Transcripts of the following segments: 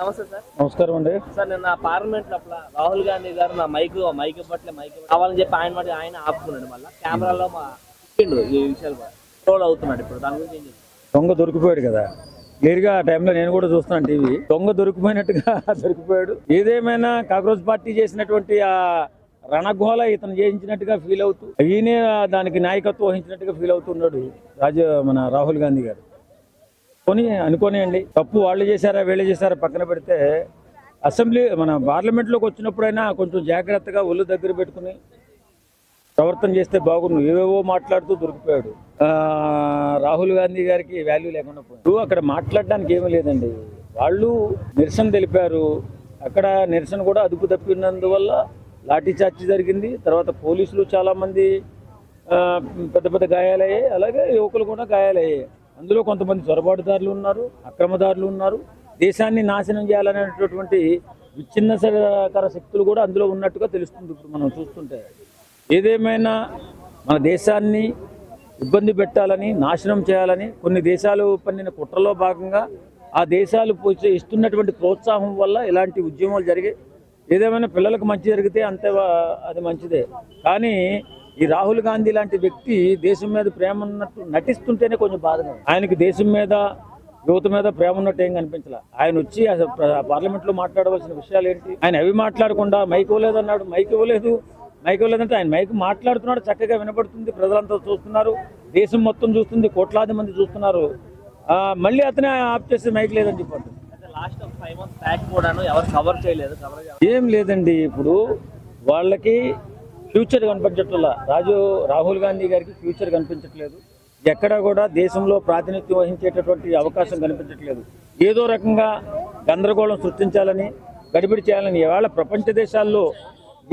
నమస్తే సార్. నమస్కారం అండి. సార్ నిన్న పార్లమెంట్ లో రాహుల్ గాంధీ గారు నా మైక్ కావాలని చెప్పి ఆయన ఆపుకున్నాడు. మళ్ళీ కెమెరాలో ఈ విషయాలు ట్రోల్ అవుతున్నాడు. ఇప్పుడు దాని గురించి ఏం చెప్తారు? దొంగ దొరికిపోయాడు కదా, క్లియర్గా ఆ టైంలో నేను కూడా చూస్తున్నాను టీవీ. దొంగ దొరికిపోయినట్టుగా దొరికిపోయాడు. ఏదేమైనా కాంగ్రెస్ పార్టీ చేసినటువంటి ఆ రణఘోల ఇతను చేయించినట్టుగా ఫీల్ అవుతూ, ఈయనే దానికి నాయకత్వం వహించినట్టుగా ఫీల్ అవుతున్నాడు మన రాహుల్ గాంధీ గారు. అనుకోనియండి, తప్పు వాళ్ళు చేశారా వీళ్ళు చేశారా పక్కన పెడితే, అసెంబ్లీ మన పార్లమెంట్లోకి వచ్చినప్పుడైనా కొంచెం జాగ్రత్తగా ఒళ్ళు దగ్గర పెట్టుకుని ప్రవర్తన చేస్తే బాగుండు. ఏవేవో మాట్లాడుతూ దొరికిపోయాడు. రాహుల్ గాంధీ గారికి వాల్యూ లేకుండా పోయాడు. అక్కడ మాట్లాడడానికి ఏమీ లేదండి. వాళ్ళు నిరసన తెలిపారు. అక్కడ నిరసన కూడా అదుపు తప్పినందువల్ల లాఠీచార్జ్ జరిగింది. తర్వాత పోలీసులు చాలామంది పెద్ద పెద్ద గాయాలయ్యాయి. అలాగే యువకులు కూడా గాయాలయ్యాయి. అందులో కొంతమంది చొరబాటుదారులు ఉన్నారు, అక్రమదారులు ఉన్నారు. దేశాన్ని నాశనం చేయాలనేటటువంటి విచ్ఛిన్నకర శక్తులు కూడా అందులో ఉన్నట్టుగా తెలుస్తుంది ఇప్పుడు మనం చూస్తుంటే. ఏదేమైనా మన దేశాన్ని ఇబ్బంది పెట్టాలని, నాశనం చేయాలని కొన్ని దేశాలు పన్నిన కుట్రలో భాగంగా ఆ దేశాలు ఇస్తున్నటువంటి ప్రోత్సాహం వల్ల ఇలాంటి ఉద్యమాలు జరిగాయి. ఏదేమైనా పిల్లలకు మంచి జరిగితే అంతే, అది మంచిదే. కానీ ఈ రాహుల్ గాంధీ లాంటి వ్యక్తి దేశం మీద ప్రేమ ఉన్నట్టు నటిస్తుంటేనే కొంచెం బాధగా. ఆయనకి దేశం మీద, యువత మీద ప్రేమ ఉన్నట్టు ఏం కనిపించలే. ఆయన వచ్చి పార్లమెంట్లో మాట్లాడవలసిన విషయాలు ఏంటి? ఆయన అవి మాట్లాడకుండా మైక్ ఇవ్వలేదన్నాడు. మైక్ ఇవ్వలేదంటే ఆయన మైక్ మాట్లాడుతున్నాడు, చక్కగా వినపడుతుంది, ప్రజలంతా చూస్తున్నారు, దేశం మొత్తం చూస్తుంది, కోట్లాది మంది చూస్తున్నారు. మళ్ళీ అతనే ఆఫ్ చేసి మైక్ లేదని చెప్పారు. లాస్ట్ 5 months బ్యాక్ కూడా ఎవరు కవర్ చేయలేదు. ఏం లేదండి, ఇప్పుడు వాళ్ళకి ఫ్యూచర్ కనిపించట్ల. రాహుల్ గాంధీ గారికి ఫ్యూచర్ కనిపించట్లేదు. ఎక్కడా కూడా దేశంలో ప్రాతినిధ్యం వహించేటటువంటి అవకాశం కనిపించట్లేదు. ఏదో రకంగా గందరగోళం సృష్టించాలని, గడిబిడి చేయాలని. ఇవాళ ప్రపంచ దేశాల్లో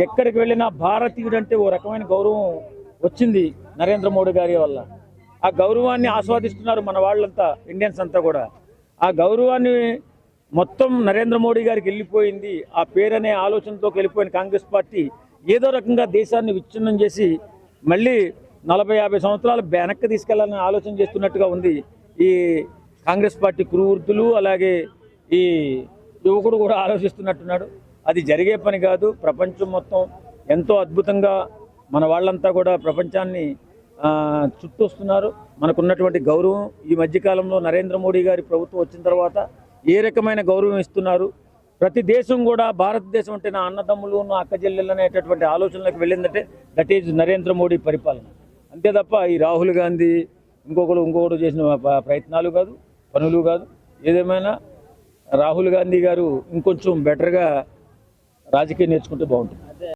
ఎక్కడికి వెళ్ళినా భారతీయుడు అంటే ఓ రకమైన గౌరవం వచ్చింది నరేంద్ర మోడీ గారి వల్ల. ఆ గౌరవాన్ని ఆస్వాదిస్తున్నారు మన వాళ్ళంతా, ఇండియన్స్ అంతా కూడా. ఆ గౌరవాన్ని మొత్తం నరేంద్ర మోడీ గారికి వెళ్ళిపోయింది. ఆ పేరనే ఆలోచనతో వెళ్ళిపోయిన కాంగ్రెస్ పార్టీ ఏదో రకంగా దేశాన్ని విచ్ఛిన్నం చేసి మళ్ళీ 40-50 సంవత్సరాలు వెనక్కి తీసుకెళ్లాలని ఆలోచన చేస్తున్నట్టుగా ఉంది ఈ కాంగ్రెస్ పార్టీ కురువృత్తులు. అలాగే ఈ యువకుడు కూడా ఆలోచిస్తున్నట్టున్నాడు. అది జరిగే పని కాదు. ప్రపంచం మొత్తం ఎంతో అద్భుతంగా మన వాళ్ళంతా కూడా ప్రపంచాన్ని చుట్టూస్తున్నారు. మనకున్నటువంటి గౌరవం ఈ మధ్యకాలంలో నరేంద్ర మోడీ గారి ప్రభుత్వం వచ్చిన తర్వాత ఏ రకమైన గౌరవం ఇస్తున్నారు. ప్రతి దేశం కూడా భారతదేశం అంటే నా అన్నదమ్ములు, నా అక్క చెల్లెళ్ళు అనేటటువంటి ఆలోచనలకు వెళ్ళిందంటే దట్ ఈజ్ నరేంద్ర మోడీ పరిపాలన. అంతే తప్ప ఈ రాహుల్ గాంధీ ఇంకొకడు చేసిన ప్రయత్నాలు కాదు, పనులు కాదు. ఏదేమైనా రాహుల్ గాంధీ గారు ఇంకొంచెం బెటర్గా రాజకీయం నేర్చుకుంటే బాగుంటుంది.